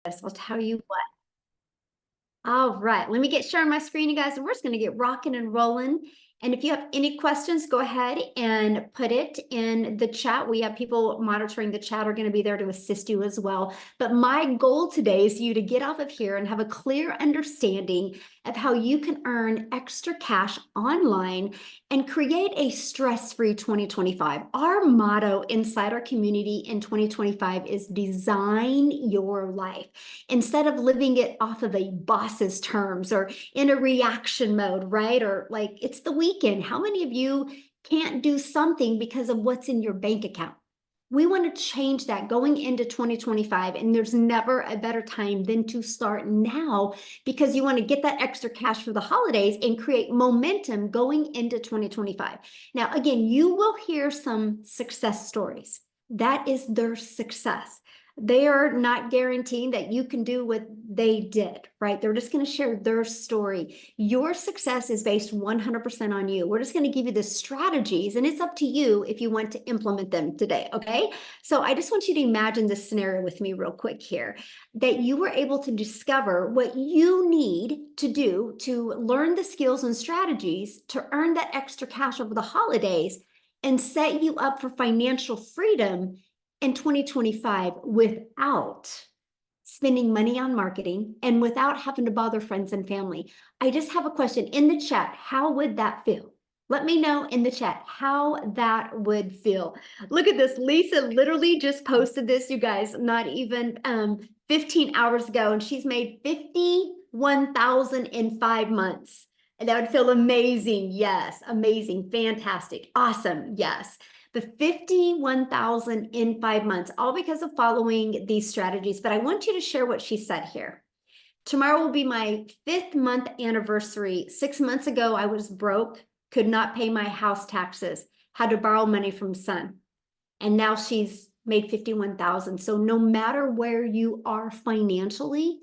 I'll tell you what. All right, let me get sharing my screen, you guys, and we're just going to get rocking and rolling. And if you have any questions, go ahead and put it in the chat. We have people monitoring the chat are going to be there to assist you as well. But my goal today is you to get off of here and have a clear understanding of how you can earn extra cash online and create a stress-free 2025. Our motto inside our community in 2025 is design your life. Instead of living it off of a boss's terms or in a reaction mode, right? Or like it's the weekend. How many of you can't do something because of what's in your bank account? We want to change that going into 2025, and there's never a better time than to start now because you want to get that extra cash for the holidays and create momentum going into 2025. Now, again, you will hear some success stories. That is their success. They are not guaranteeing that you can do what they did, right? They're just going to share their story. Your success is based 100% on you. We're just going to give you the strategies, and it's up to you if you want to implement them today, okay? So I just want you to imagine this scenario with me real quick here, that you were able to discover what you need to do to learn the skills and strategies to earn that extra cash over the holidays and set you up for financial freedom in 2025 without spending money on marketing and without having to bother friends and family. I just have a question in the chat. How would that feel? Let me know in the chat how that would feel. Look at this. Lisa literally just posted this, you guys, not even 15 hours ago, and she's made $51,000 in 5 months. And that would feel amazing. Yes, amazing, fantastic, awesome. Yes. The 51,000 in 5 months, all because of following these strategies. But I want you to share what she said here. Tomorrow will be my 5th month anniversary. 6 months ago, I was broke, could not pay my house taxes, had to borrow money from son. And now she's made 51,000. So no matter where you are financially,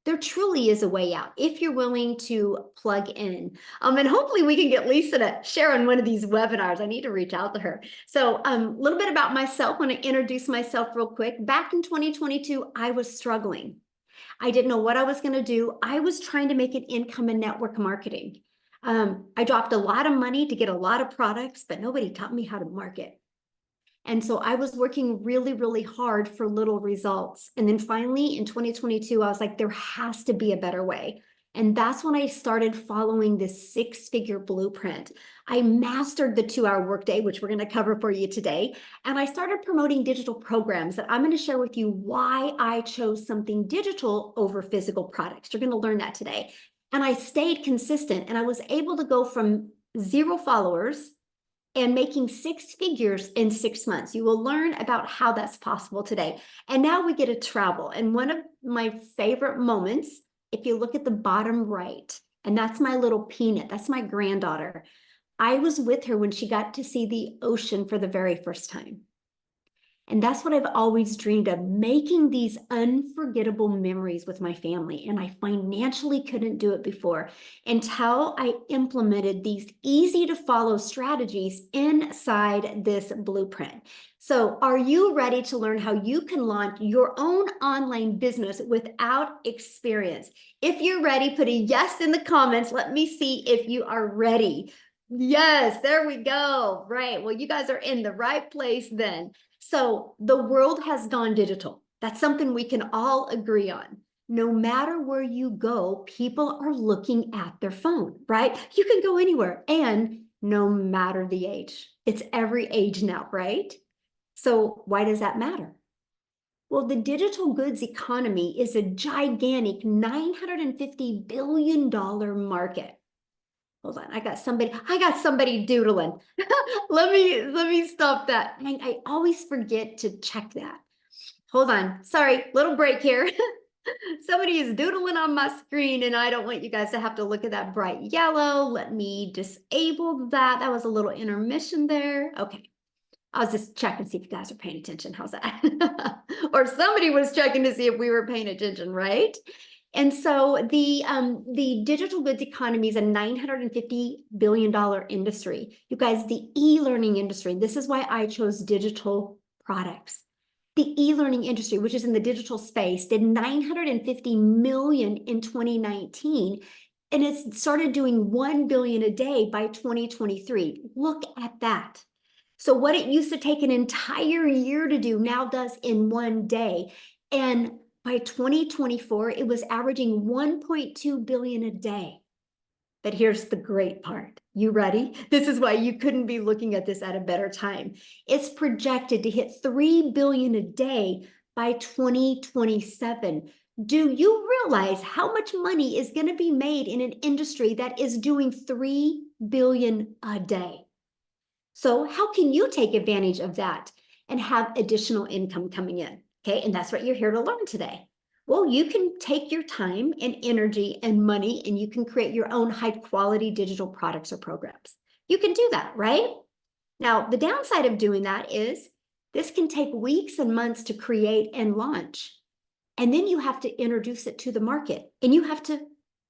there truly is a way out if you're willing to plug in. And hopefully we can get Lisa to share on one of these webinars. I need to reach out to her. So a little bit about myself. I want to introduce myself real quick. Back in 2022, I was struggling. I didn't know what I was going to do. I was trying to make an income in network marketing. I dropped a lot of money to get a lot of products, but nobody taught me how to market. And so I was working really, really hard for little results. And then finally in 2022, I was like, there has to be a better way. And that's when I started following this 6-figure blueprint. I mastered the 2-hour workday, which we're going to cover for you today. And I started promoting digital programs that I'm going to share with you why I chose something digital over physical products. You're going to learn that today. And I stayed consistent, and I was able to go from 0 followers and making 6 figures in 6 months. You will learn about how that's possible today. And now we get to travel. And one of my favorite moments, if you look at the bottom right, and that's my little Peanut, that's my granddaughter. I was with her when she got to see the ocean for the very first time. And that's what I've always dreamed of, making these unforgettable memories with my family. And I financially couldn't do it before until I implemented these easy to follow strategies inside this blueprint. So are you ready to learn how you can launch your own online business without experience? If you're ready, put a yes in the comments. Let me see if you are ready. Yes, there we go. Right. Well, you guys are in the right place then. So the world has gone digital. That's something we can all agree on. No matter where you go, people are looking at their phone, right? You can go anywhere, and no matter the age. It's every age now, right? So why does that matter? Well, the digital goods economy is a gigantic $950 billion market. Hold on, I got somebody doodling. let me stop that. I always forget to check that. Hold on, sorry, little break here. Somebody is doodling on my screen, and I don't want you guys to have to look at that bright yellow. Let me disable that. That was a little intermission there. Okay, I was just checking to see if you guys are paying attention. How's that? Or somebody was checking to see if we were paying attention, right? And so the digital goods economy is a $950 billion industry. You guys, the e-learning industry, this is why I chose digital products. The e-learning industry, which is in the digital space, did 950 million in 2019, and it started doing 1 billion a day by 2023. Look at that. So what it used to take an entire year to do now does in one day. And by 2024, it was averaging 1.2 billion a day. But here's the great part. You ready? This is why you couldn't be looking at this at a better time. It's projected to hit 3 billion a day by 2027. Do you realize how much money is going to be made in an industry that is doing 3 billion a day? So how can you take advantage of that and have additional income coming in? Okay, and that's what you're here to learn today. Well, you can take your time and energy and money, and you can create your own high quality digital products or programs. You can do that, right? Now, the downside of doing that is this can take weeks and months to create and launch. And then you have to introduce it to the market, and you have to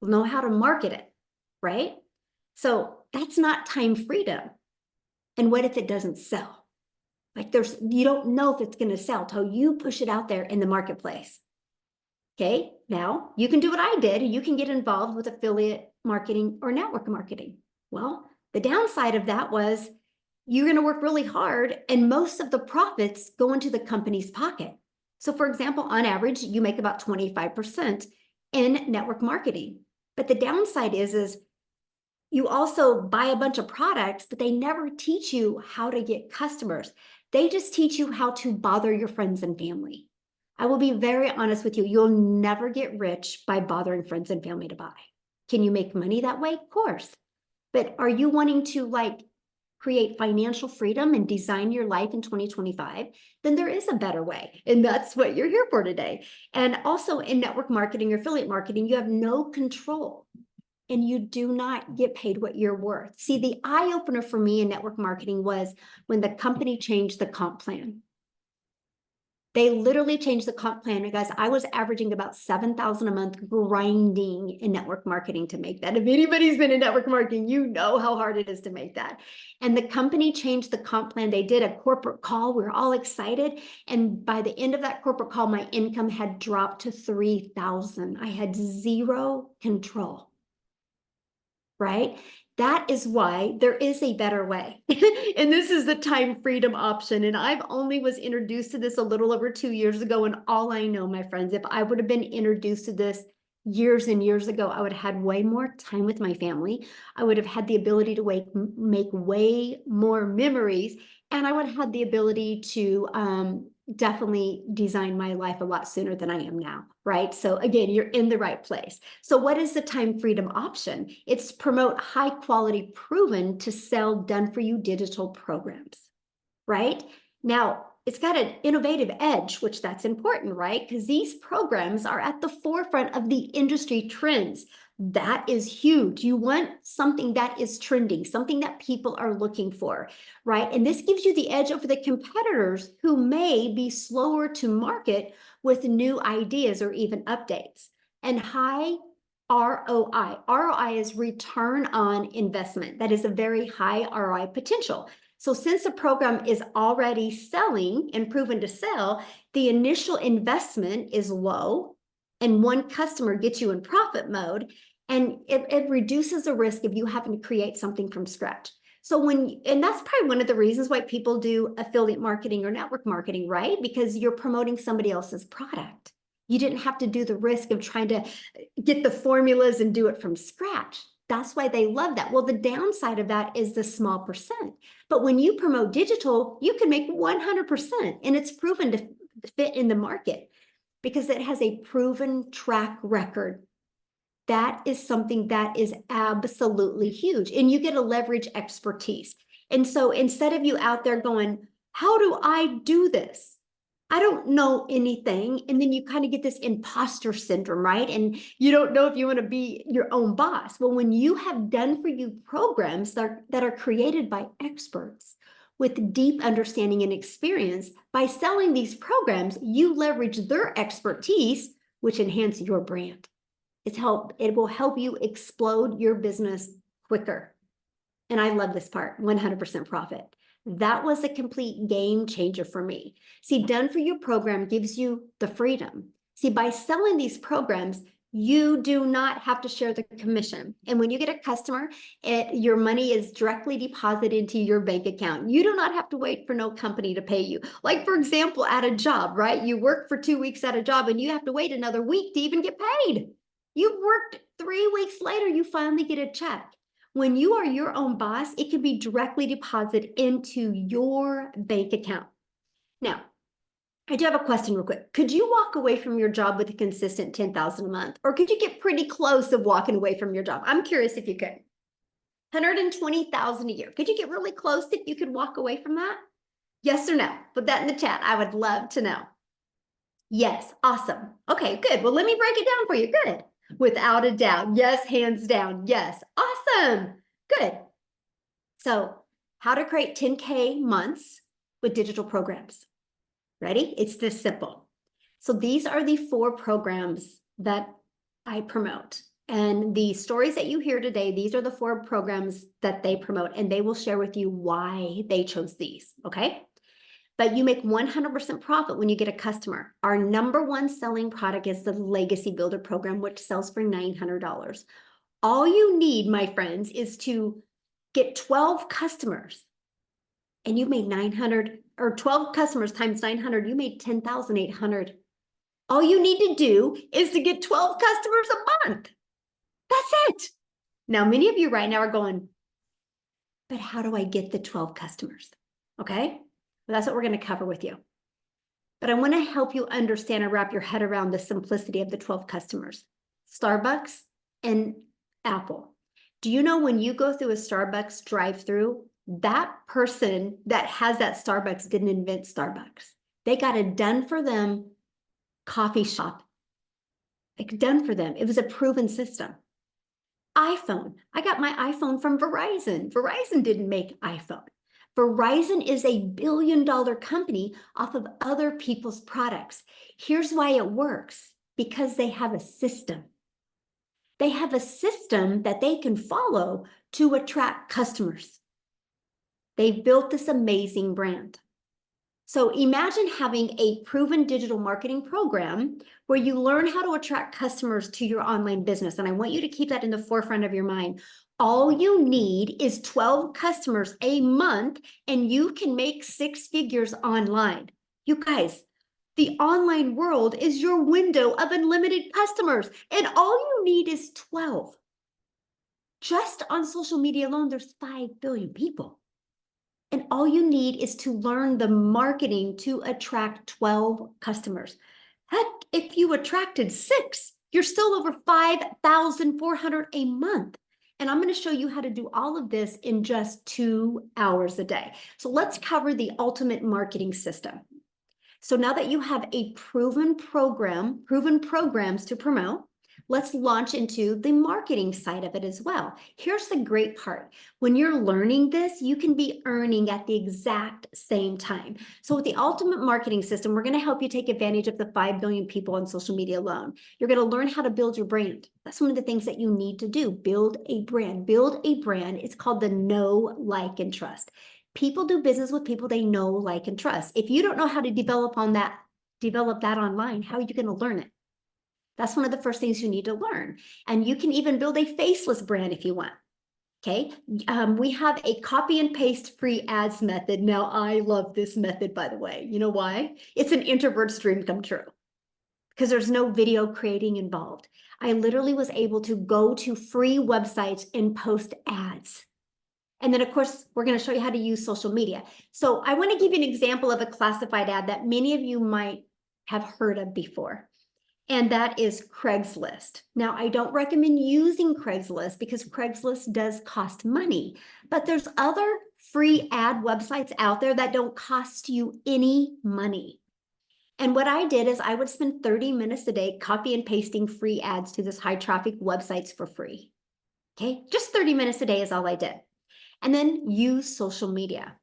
know how to market it, right? So that's not time freedom. And what if it doesn't sell? Like you don't know if it's going to sell till you push it out there in the marketplace. Okay, now you can do what I did. You can get involved with affiliate marketing or network marketing. Well, the downside of that was you're going to work really hard and most of the profits go into the company's pocket. So for example, on average, you make about 25% in network marketing. But the downside is you also buy a bunch of products, but they never teach you how to get customers. They just teach you how to bother your friends and family. I will be very honest with you. You'll never get rich by bothering friends and family to buy. Can you make money that way? Of course. But are you wanting to create financial freedom and design your life in 2025? Then there is a better way. And that's what you're here for today. And also in network marketing or affiliate marketing, you have no control. And you do not get paid what you're worth. See, the eye opener for me in network marketing was when the company changed the comp plan. They literally changed the comp plan. And guys, I was averaging about $7,000 a month grinding in network marketing to make that. If anybody's been in network marketing, you know how hard it is to make that. And the company changed the comp plan. They did a corporate call. We were all excited. And by the end of that corporate call, my income had dropped to $3,000. I had zero control. Right? That is why there is a better way. And this is the time freedom option. And I've only was introduced to this a little over 2 years ago. And all I know, my friends, if I would have been introduced to this years and years ago, I would have had way more time with my family. I would have had the ability to make way more memories. And I would have had the ability to definitely design my life a lot sooner than I am now, right? So again, you're in the right place. So what is the time freedom option? It's promote high quality, proven to sell, done for you digital programs, right? Now, it's got an innovative edge, which that's important, right? Because these programs are at the forefront of the industry trends. That is huge. You want something that is trending, something that people are looking for, right? And this gives you the edge over the competitors who may be slower to market with new ideas or even updates. And high ROI. ROI is return on investment. That is a very high ROI potential. So since a program is already selling and proven to sell, the initial investment is low and one customer gets you in profit mode, and it reduces the risk of you having to create something from scratch. So and that's probably one of the reasons why people do affiliate marketing or network marketing, right? Because you're promoting somebody else's product. You didn't have to do the risk of trying to get the formulas and do it from scratch. That's why they love that. Well, the downside of that is the small percent. But when you promote digital, you can make 100%, and it's proven to fit in the market because it has a proven track record. That is something that is absolutely huge, and you get to leverage expertise. And so instead of you out there going, how do I do this? I don't know anything. And then you kind of get this imposter syndrome, right? And you don't know if you want to be your own boss. Well, when you have done for you programs that are created by experts with deep understanding and experience, by selling these programs, you leverage their expertise, which enhance your brand. It will help you explode your business quicker. And I love this part, 100% profit. That was a complete game changer for me. See, Done For You program gives you the freedom. See, by selling these programs, you do not have to share the commission. And when you get a customer, your money is directly deposited into your bank account. You do not have to wait for no company to pay you. Like, for example, at a job, right? You work for 2 weeks at a job and you have to wait another week to even get paid. You worked 3 weeks later, you finally get a check. When you are your own boss, it can be directly deposited into your bank account. Now, I do have a question real quick. Could you walk away from your job with a consistent 10,000 a month? Or could you get pretty close of walking away from your job? I'm curious if you could. 120,000 a year. Could you get really close if you could walk away from that? Yes or no? Put that in the chat. I would love to know. Yes, awesome. Okay, good. Well, let me break it down for you. Good. Without a doubt. Yes, hands down. Yes. Awesome. Good. So, how to create 10K months with digital programs. Ready? It's this simple. So these are the 4 programs that I promote. And the stories that you hear today, these are the 4 programs that they promote, and they will share with you why they chose these, okay? But you make 100% profit when you get a customer. Our #1 selling product is the Legacy Builder program, which sells for $900. All you need, my friends, is to get 12 customers, and you made 900, or 12 customers times 900, you made 10,800. All you need to do is to get 12 customers a month. That's it. Now, many of you right now are going, but how do I get the 12 customers? Okay, well, that's what we're going to cover with you. But I want to help you understand and wrap your head around the simplicity of the 12 customers. Starbucks and Apple. Do you know when you go through a Starbucks drive-through, that person that has that Starbucks didn't invent Starbucks. They got a done for them coffee shop. Like, done for them. It was a proven system. iPhone. I got my iPhone from Verizon. Verizon didn't make iPhone. Verizon is a billion-dollar company off of other people's products. Here's why it works. Because they have a system. They have a system that they can follow to attract customers. They've built this amazing brand. So imagine having a proven digital marketing program where you learn how to attract customers to your online business. And I want you to keep that in the forefront of your mind. All you need is 12 customers a month, and you can make 6 figures online. You guys, the online world is your window of unlimited customers, and all you need is 12. Just on social media alone, there's 5 billion people. And all you need is to learn the marketing to attract 12 customers. Heck, if you attracted 6, you're still over 5,400 a month. And I'm going to show you how to do all of this in just 2 hours a day. So let's cover the ultimate marketing system. So now that you have a proven program, proven programs to promote, let's launch into the marketing side of it as well. Here's the great part. When you're learning this, you can be earning at the exact same time. So with the ultimate marketing system, we're going to help you take advantage of the 5 billion people on social media alone. You're going to learn how to build your brand. That's one of the things that you need to do. Build a brand. Build a brand. It's called the know, like, and trust. People do business with people they know, like, and trust. If you don't know how to develop that online, how are you going to learn it? That's one of the first things you need to learn. And you can even build a faceless brand if you want. Okay. We have a copy and paste free ads method. Now, I love this method, by the way. You know why? It's an introvert's dream come true because there's no video creating involved. I literally was able to go to free websites and post ads. And then, of course, we're going to show you how to use social media. So I want to give you an example of a classified ad that many of you might have heard of before. And that is Craigslist. Now, I don't recommend using Craigslist because Craigslist does cost money, but there's other free ad websites out there that don't cost you any money. And what I did is I would spend 30 minutes a day copy and pasting free ads to this high traffic websites for free. Okay, just 30 minutes a day is all I did. And then use social media.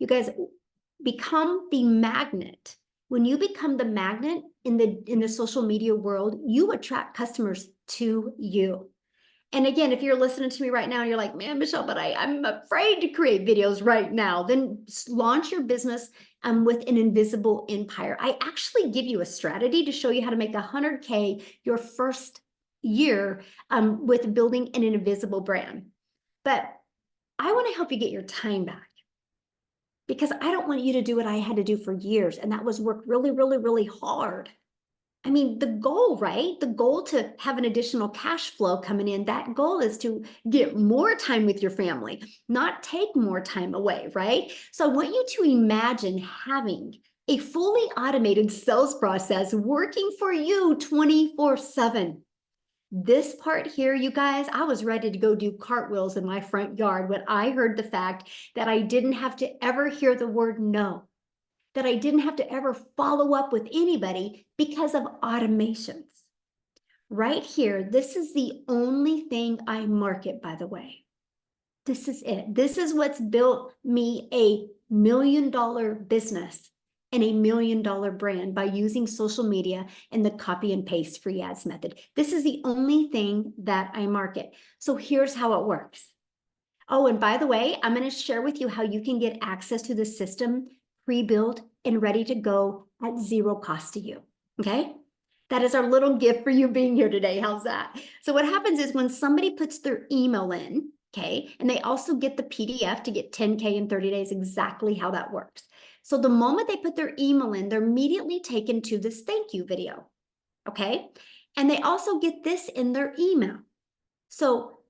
You guys become the magnet. When you become the magnet in the social media world, you attract customers to you. And again, if you're listening to me right now, you're like, man, Michelle, but I'm afraid to create videos right now. Then launch your business with an invisible empire. I actually give you a strategy to show you how to make 100K your first year with building an invisible brand. But I want to help you get your time back, because I don't want you to do what I had to do for years. And that was work really, really, really hard. I mean, the goal, right? The goal to have an additional cash flow coming in, that goal is to get more time with your family, not take more time away, right? So I want you to imagine having a fully automated sales process working for you 24/7. This part here, you guys, I was ready to go do cartwheels in my front yard when I heard the fact that I didn't have to ever hear the word no, that I didn't have to ever follow up with anybody because of automations. Right here, this is the only thing I market, by the way. This is it. This is what's built me a $1 million business and a $1 million brand, by using social media and the copy and paste free ads method. This is the only thing that I market. So here's how it works. Oh, and by the way, I'm going to share with you how you can get access to the system pre-built and ready to go at zero cost to you. Okay. That is our little gift for you being here today. How's that? So what happens is when somebody puts their email in, okay, and they also get the PDF to get 10K in 30 days, exactly how that works. So the moment they put their email in, they're immediately taken to this thank you video. Okay. And they also get this in their email. So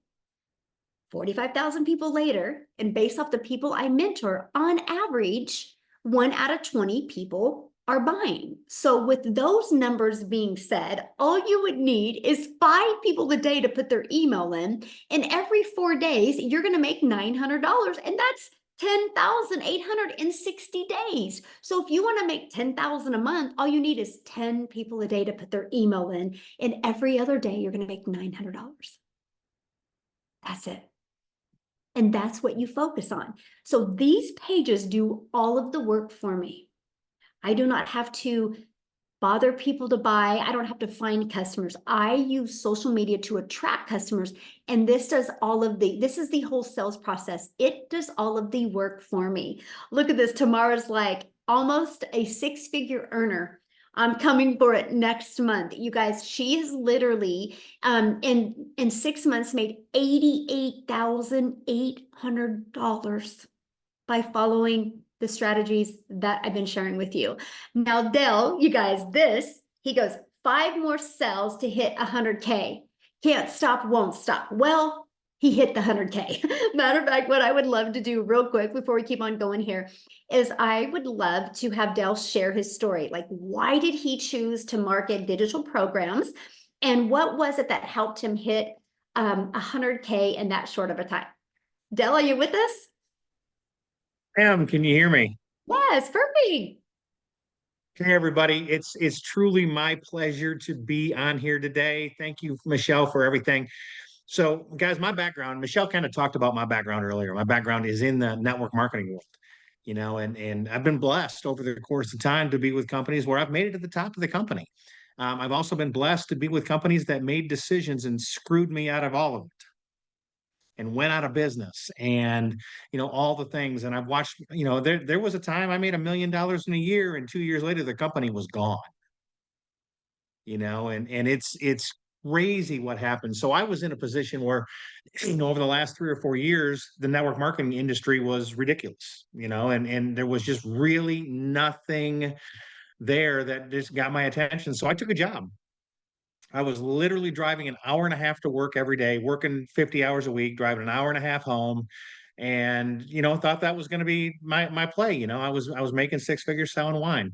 45,000 people later, and based off the people I mentor, on average, 1 out of 20 people are buying. So with those numbers being said, all you would need is 5 people a day to put their email in, and every 4 days, you're going to make $900, and that's 10,860 days. So if you want to make 10,000 a month, all you need is 10 people a day to put their email in, and every other day, you're going to make $900. That's it. And that's what you focus on. So these pages do all of the work for me. I do not have to bother people to buy. I don't have to find customers. I use social media to attract customers. And this does all of this is the whole sales process. It does all of the work for me. Look at this. Tamara's like almost a 6-figure earner. I'm coming for it next month. You guys, she has literally in 6 months made $88,800 by following the strategies that I've been sharing with you. Now, Dell, you guys, he goes 5 more sales to hit 100K. Can't stop, won't stop. Well, he hit the 100K. Matter of fact, what I would love to do real quick before we keep on going here is I would love to have Dell share his story. Like, why did he choose to market digital programs? And what was it that helped him hit 100K in that short of a time? Dell, are you with us? Can you hear me? Yes, perfect. Hey, everybody. It's truly my pleasure to be on here today. Thank you, Michelle, for everything. So, guys, my background, Michelle kind of talked about my background earlier. My background is in the network marketing world, and I've been blessed over the course of time to be with companies where I've made it to the top of the company. I've also been blessed to be with companies that made decisions and screwed me out of all of it and went out of business and all the things. And I've watched, there was a time I made $1 million in a year, and 2 years later the company was gone. And it's crazy what happened. So I was in a position where over the last 3 or 4 years the network marketing industry was ridiculous, and there was just really nothing there that just got my attention. So I took a job. I was literally driving an hour and a half to work every day, working 50 hours a week, driving an hour and a half home. And, thought that was going to be my play. I was making 6 figures selling wine.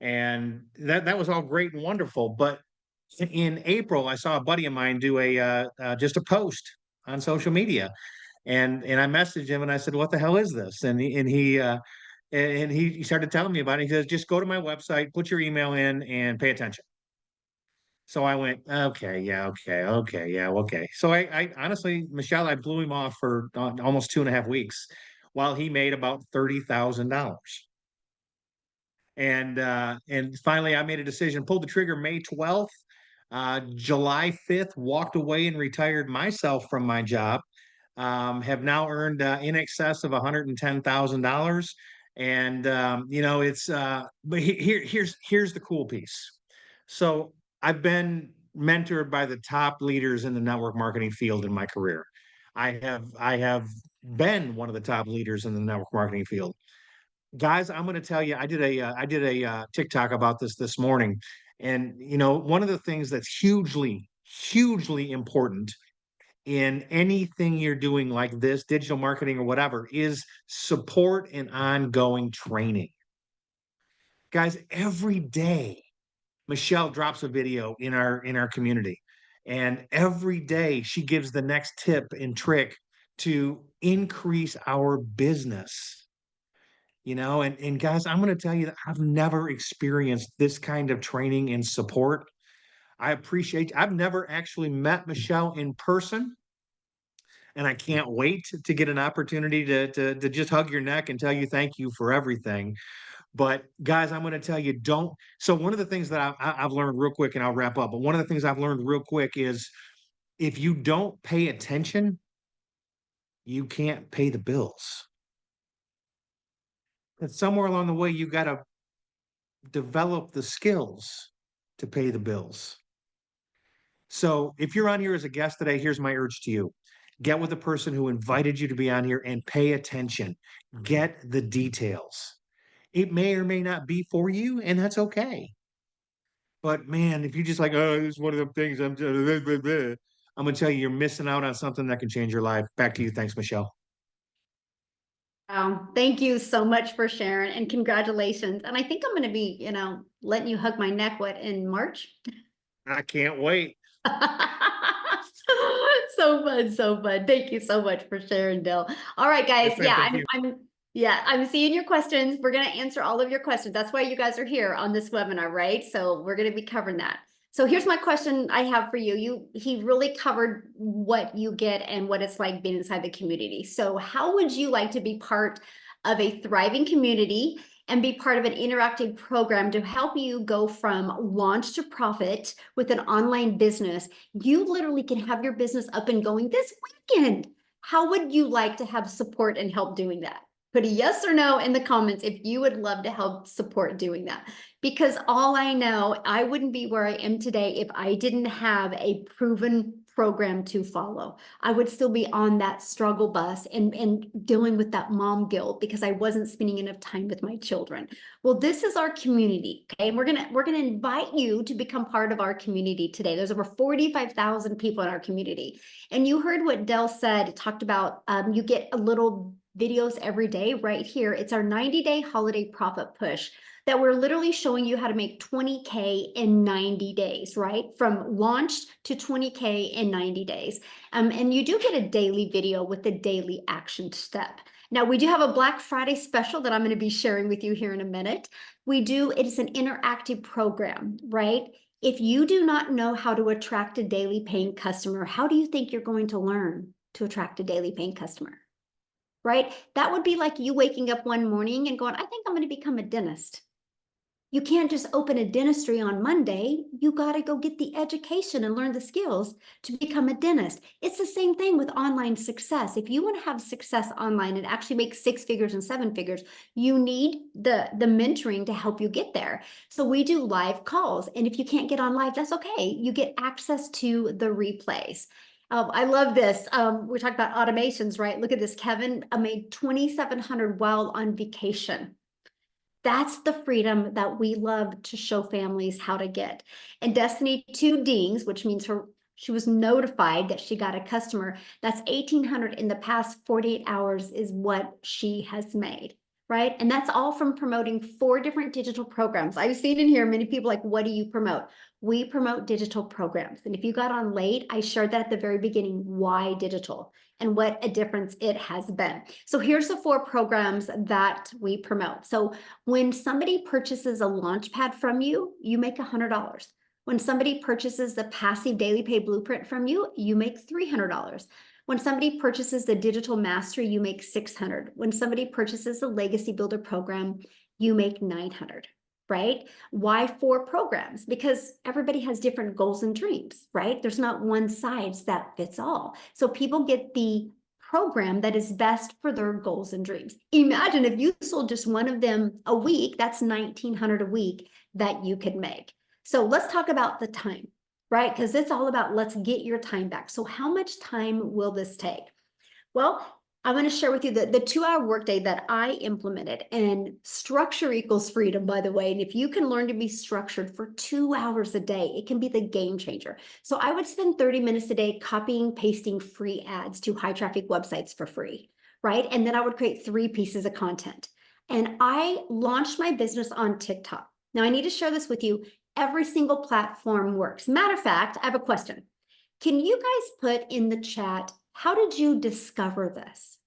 And that was all great and wonderful. But in April, I saw a buddy of mine do just a post on social media. And I messaged him and I said, "What the hell is this?" And he started telling me about it. He says, "Just go to my website, put your email in, and pay attention." So I went, okay, yeah, okay, okay, yeah, okay. So I honestly, Michelle, I blew him off for almost 2.5 weeks while he made about $30,000. And finally I made a decision, pulled the trigger May 12th. July 5th, walked away and retired myself from my job. Have now earned in excess of $110,000. And it's but here's the cool piece. So I've been mentored by the top leaders in the network marketing field in my career. I have been one of the top leaders in the network marketing field. Guys, I'm going to tell you, I did a TikTok about this morning, and one of the things that's hugely important in anything you're doing like this, digital marketing or whatever, is support and ongoing training. Guys, every day Michelle drops a video in our community, and every day she gives the next tip and trick to increase our business. And guys, I'm going to tell you that I've never experienced this kind of training and support. I've never actually met Michelle in person, and I can't wait to get an opportunity to just hug your neck and tell you thank you for everything. But guys, I'm going to tell you, don't. So one of the things that I've learned real quick, and I'll wrap up. But one of the things I've learned real quick is if you don't pay attention, you can't pay the bills. And somewhere along the way, you got to develop the skills to pay the bills. So if you're on here as a guest today, here's my urge to you. Get with the person who invited you to be on here and pay attention. Get the details. It may or may not be for you, and that's okay. But man, if you just like, oh, this is one of the things I'm gonna tell you, you're missing out on something that can change your life. Back to you. Thanks, Michelle. Thank you so much for sharing and congratulations. And I think I'm going to be, letting you hug my neck, in March? I can't wait. So fun, so fun. Thank you so much for sharing, Dale. All right, guys. Yes, ma'am. Thank you. I'm seeing your questions. We're going to answer all of your questions. That's why you guys are here on this webinar, right? So we're going to be covering that. So here's my question I have for you. He really covered what you get and what it's like being inside the community. So how would you like to be part of a thriving community and be part of an interactive program to help you go from launch to profit with an online business? You literally can have your business up and going this weekend. How would you like to have support and help doing that? Put a yes or no in the comments if you would love to help support doing that. Because all I know, I wouldn't be where I am today if I didn't have a proven program to follow. I would still be on that struggle bus and dealing with that mom guilt because I wasn't spending enough time with my children. Well, this is our community, okay? And we're gonna invite you to become part of our community today. There's over 45,000 people in our community. And you heard what Dell said, talked about you get a little videos every day right here. It's our 90-day holiday profit push that we're literally showing you how to make 20K in 90 days, right? From launched to 20K in 90 days. And you do get a daily video with the daily action step. Now, we do have a Black Friday special that I'm going to be sharing with you here in a minute. It is an interactive program, right? If you do not know how to attract a daily paying customer, how do you think you're going to learn to attract a daily paying customer? Right? That would be like you waking up one morning and going, I think I'm going to become a dentist. You can't just open a dentistry on Monday. You got to go get the education and learn the skills to become a dentist. It's the same thing with online success. If you want to have success online and actually make 6 figures and 7 figures, you need the mentoring to help you get there. So we do live calls. And if you can't get on live, that's okay. You get access to the replays. I love this. We talked about automations, right? Look at this. Kevin made 2,700 while on vacation. That's the freedom that we love to show families how to get. And Destiny 2 dings, which means she was notified that she got a customer. That's 1,800 in the past 48 hours is what she has made, right? And that's all from promoting 4 different digital programs. I've seen in here many people like, what do you promote? We promote digital programs. And if you got on late, I shared that at the very beginning, why digital and what a difference it has been. So here's the 4 programs that we promote. So when somebody purchases a Launchpad from you, you make $100. When somebody purchases the Passive Daily Pay Blueprint from you, you make $300. When somebody purchases the Digital Mastery, you make $600. When somebody purchases the Legacy Builder program, you make $900. right? Why 4 programs? Because everybody has different goals and dreams, right? There's not one size that fits all. So people get the program that is best for their goals and dreams. Imagine if you sold just one of them a week, that's $1,900 a week that you could make. So let's talk about the time, right? Because it's all about let's get your time back. So how much time will this take? Well, I want to share with you the 2-hour workday that I implemented, and structure equals freedom, by the way. And if you can learn to be structured for 2 hours a day, it can be the game changer. So I would spend 30 minutes a day copying, pasting free ads to high traffic websites for free, right? And then I would create 3 pieces of content. And I launched my business on TikTok. Now I need to share this with you. Every single platform works. Matter of fact, I have a question. Can you guys put in the chat, how did you discover this?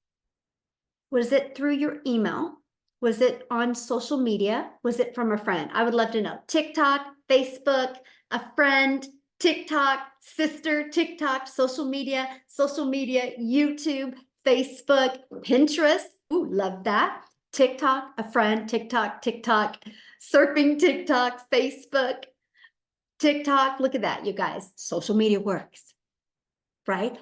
Was it through your email? Was it on social media? Was it from a friend? I would love to know. TikTok, Facebook, a friend, TikTok, sister, TikTok, social media, YouTube, Facebook, Pinterest. Ooh, love that. TikTok, a friend, TikTok, surfing TikTok, Facebook, TikTok. Look at that, you guys. Social media works, right?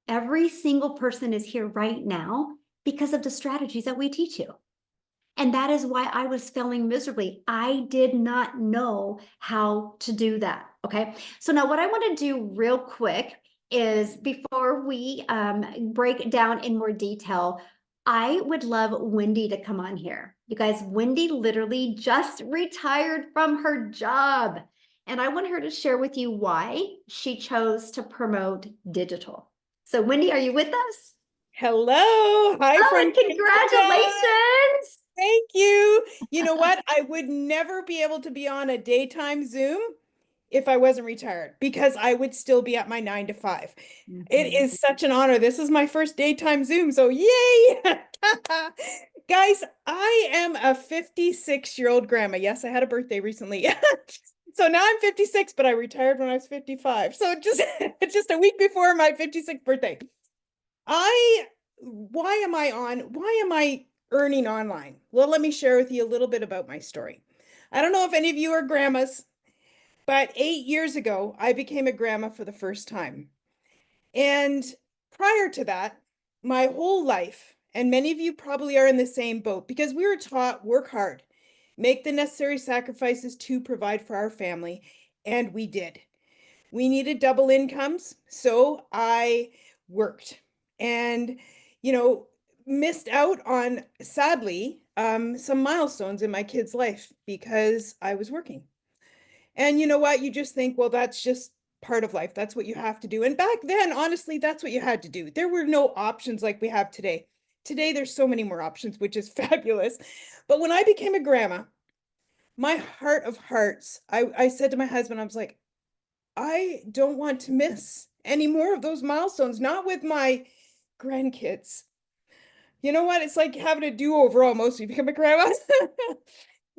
Every single person is here right now because of the strategies that we teach you. And that is why I was failing miserably. I did not know how to do that. Okay. So now what I want to do real quick is, before we break down in more detail, I would love Wendy to come on here. You guys, Wendy literally just retired from her job. And I want her to share with you why she chose to promote digital. So Wendy, are you with us? Hello. Hi, Oh, from and congratulations. Thank you. You know what? I would never be able to be on a daytime Zoom if I wasn't retired, because I would still be at my 9 to 5. It is such an honor. This is my first daytime Zoom, so yay. Guys, I am a 56-year-old grandma. Yes, I had a birthday recently. So now I'm 56, but I retired when I was 55. So just a week before my 56th birthday. Why am I earning online? Well, let me share with you a little bit about my story. I don't know if any of you are grandmas, but 8 years ago, I became a grandma for the first time. And prior to that, my whole life, and many of you probably are in the same boat, because we were taught work hard, make the necessary sacrifices to provide for our family, and we did. We needed double incomes, so I worked and, missed out on, sadly, some milestones in my kid's life because I was working. And you know what? You just think, well, that's just part of life. That's what you have to do. And back then, honestly, that's what you had to do. There were no options like we have today. Today, there's so many more options, which is fabulous. But when I became a grandma, my heart of hearts, I said to my husband, I was like, I don't want to miss any more of those milestones, not with my grandkids. You know what? It's like having a do-over almost. You become a grandma.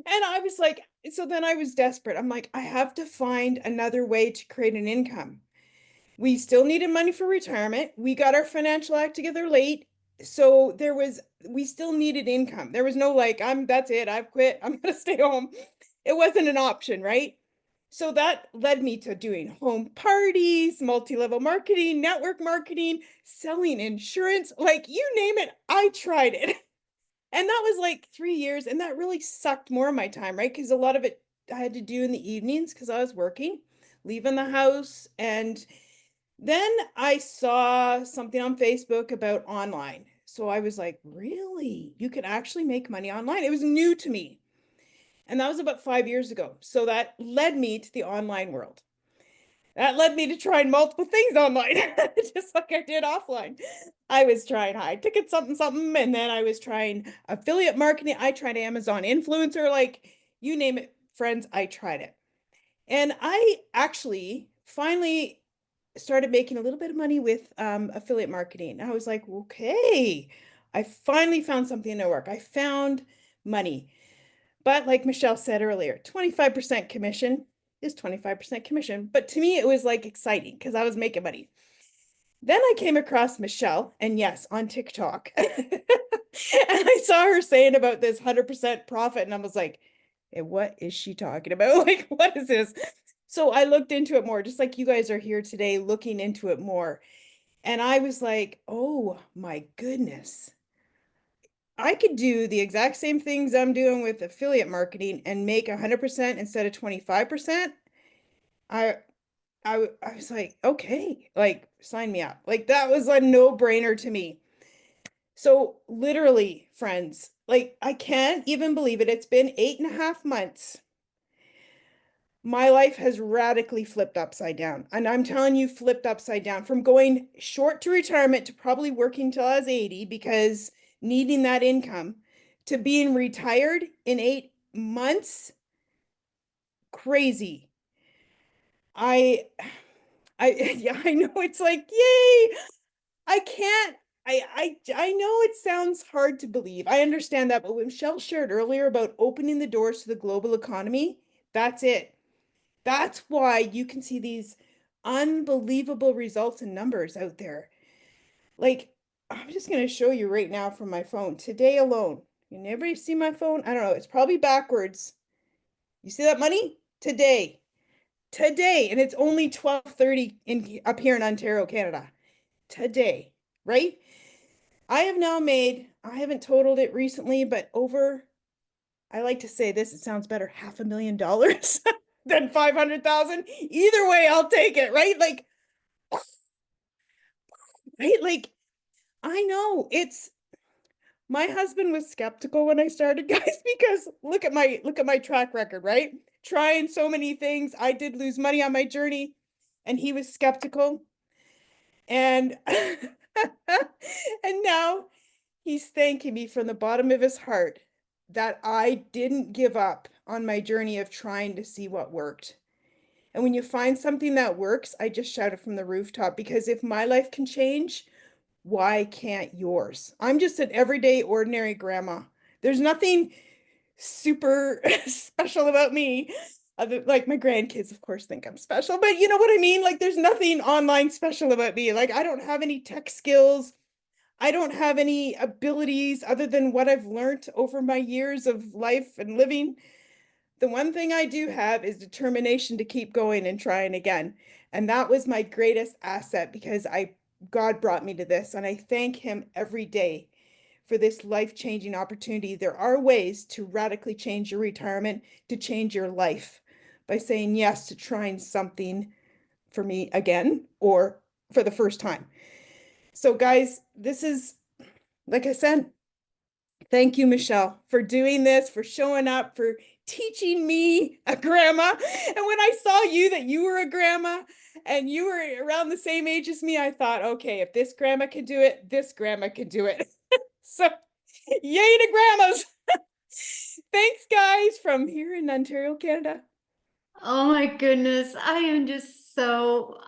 And I was like, so then I was desperate. I'm like, I have to find another way to create an income. We still needed money for retirement. We got our financial act together late. So we still needed income. There was no like, that's it. I've quit. I'm going to stay home. It wasn't an option, right? So that led me to doing home parties, multi-level marketing, network marketing, selling insurance, like you name it, I tried it. And that was like 3 years, and that really sucked more of my time, right? Because a lot of it I had to do in the evenings because I was working, leaving the house. And then I saw something on Facebook about online. So I was like, really? You can actually make money online? It was new to me. And that was about 5 years ago. So that led me to the online world. That led me to trying multiple things online, just like I did offline. I was trying high ticket something, and then I was trying affiliate marketing. I tried Amazon influencer, like you name it, friends, I tried it. And I actually finally started making a little bit of money with affiliate marketing. I was like, okay, I finally found something to work. I found money. But like Michelle said earlier, 25% commission is 25% commission. But to me, it was like exciting because I was making money. Then I came across Michelle, and yes, on TikTok. And I saw her saying about this 100% profit. And I was like, And what is she talking about? Like, what is this? So I looked into it more, just like you guys are here today looking into it more. And I was like, oh my goodness. I could do the exact same things I'm doing with affiliate marketing and make 100% instead of 25%. I I was like, okay, like sign me up. Like that was a no-brainer to me. So literally, friends, like I can't even believe it. It's been 8.5 months. My life has radically flipped upside down. And I'm telling you, flipped upside down from going short to retirement to probably working till I was 80 because needing that income to being retired in 8 months. Crazy. I yeah, I know it's like, yay. I can't. I know it sounds hard to believe. I understand that, but when Michelle shared earlier about opening the doors to the global economy, that's it. That's why you can see these unbelievable results and numbers out there. Like, I'm just going to show you right now from my phone today alone. Can everybody see my phone? I don't know. It's probably backwards. You see that money? Today, and it's only 12:30 in up here in Ontario, Canada. Today, right? I have now made, I haven't totaled it recently, but over, I like to say this, it sounds better, $500,000 than 500,000. Either way, I'll take it, right? Like, right? Like, I know it's, my husband was skeptical when I started, guys, because look at my track record, right? Trying so many things. I did lose money on my journey, and he was skeptical. And and now he's thanking me from the bottom of his heart that I didn't give up on my journey of trying to see what worked. And when you find something that works, I just shout it from the rooftop because if my life can change, why can't yours? I'm just an everyday, ordinary grandma. There's nothing super special about me. Other, like my grandkids, of course, think I'm special, but you know what I mean? Like, there's nothing online special about me. Like, I don't have any tech skills. I don't have any abilities other than what I've learned over my years of life and living. The one thing I do have is determination to keep going and trying again. And that was my greatest asset because God brought me to this, and I thank him every day for this life-changing opportunity. There are ways to radically change your retirement, to change your life by saying yes to trying something for me again or for the first time. So guys, this is, like I said, thank you, Michelle, for doing this, for showing up, for teaching me, a grandma. And when I saw you that you were a grandma and you were around the same age as me, I thought, okay, if this grandma can do it, this grandma can do it. So yay to grandmas. Thanks, guys, from here in Ontario, Canada. Oh my goodness. I am just so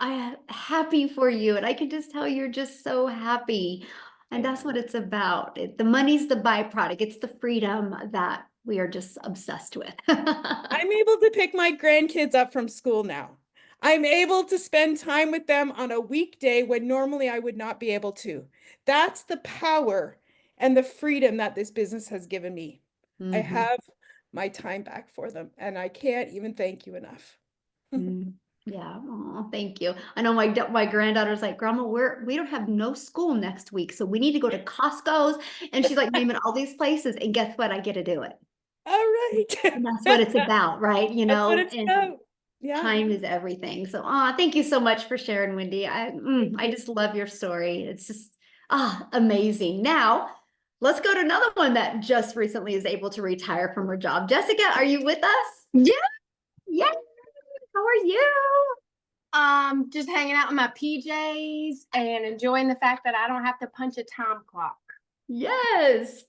happy for you. And I can just tell you're just so happy. And that's what it's about. The money's the byproduct. It's the freedom that we are just obsessed with. I'm able to pick my grandkids up from school now. I'm able to spend time with them on a weekday when normally I would not be able to. That's the power and the freedom that this business has given me. I Mhm. have my time back for them, and I can't even thank you enough. Mm. Yeah. Oh, thank you. I know my granddaughter's like, Grandma, we don't have no school next week, so we need to go to Costco's. And she's like naming all these places. And guess what? I get to do it. All right. And that's what it's about, right? You That's what know, it's and about. Yeah. time is everything. So, thank you so much for sharing, Wendy. I just love your story. It's just, amazing. Now, let's go to another one that just recently is able to retire from her job. Jessica, are you with us? Yeah. Yeah. How are you? Just hanging out in my PJs and enjoying the fact that I don't have to punch a time clock. Yes.